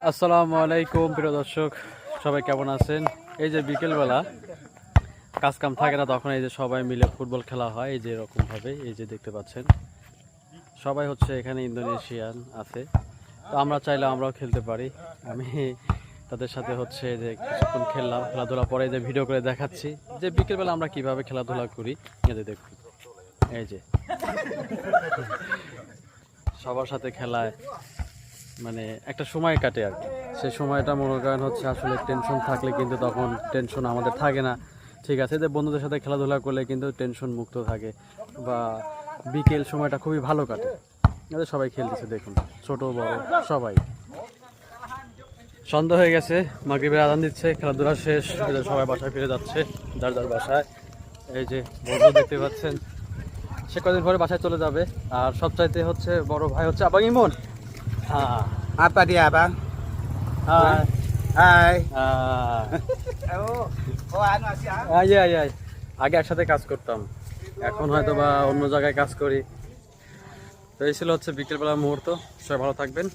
আসসালামু আলাইকুম প্রিয় দর্শক, সবাই কেমন আছেন? এই যে বিকেলবেলা কাজ কাম থাকে না, তখন এই যে সবাই মিলে ফুটবল খেলা হয়। এই যে এরকম ভাবে, এই যে দেখতে পাচ্ছেন সবাই হচ্ছে এখানে ইন্দোনেশিয়ান আছে, তো আমরা চাইলে আমরাও খেলতে পারি। আমি তাদের সাথে হচ্ছে যে কিছুক্ষণ খেললাম, খেলাধুলা পরে যে ভিডিও করে দেখাচ্ছি যে বিকেলবেলা আমরা কিভাবে খেলাধুলা করি। এই যে দেখুন, এই যে সবার সাথে খেলায় মানে একটা সময় কাটে আর কি। সেই সময়টা মনে করেন হচ্ছে আসলে টেনশন থাকলে কিন্তু তখন টেনশন আমাদের থাকে না। ঠিক আছে, যে বন্ধুদের সাথে খেলাধুলা করলে কিন্তু টেনশন মুক্ত থাকে, বা বিকেল সময়টা খুবই ভালো কাটে। এদের সবাই খেলতেছে দেখুন, ছোট বড় সবাই। সন্ধ্যা হয়ে গেছে, মাগরিবের আজান দিচ্ছে, খেলাধুলা শেষ, এদের সবাই বাসায় ফিরে যাচ্ছে যার যার বাসায়। এই যে বন্ধু দেখতে পাচ্ছেন, সে কদিন পরে বাসায় চলে যাবে। আর সবচাইতে হচ্ছে বড় ভাই হচ্ছে আবাং ইমন। হ্যাঁ, Apa dia, Bang? হ্যাঁ Hai. হ্যাঁ আগে একসাথে কাজ করতাম, এখন হয়তো বা অন্য জায়গায় কাজ করি। তো এই ছিল হচ্ছে বিকেলবেলার মুহূর্ত। সবাই ভালো থাকবেন।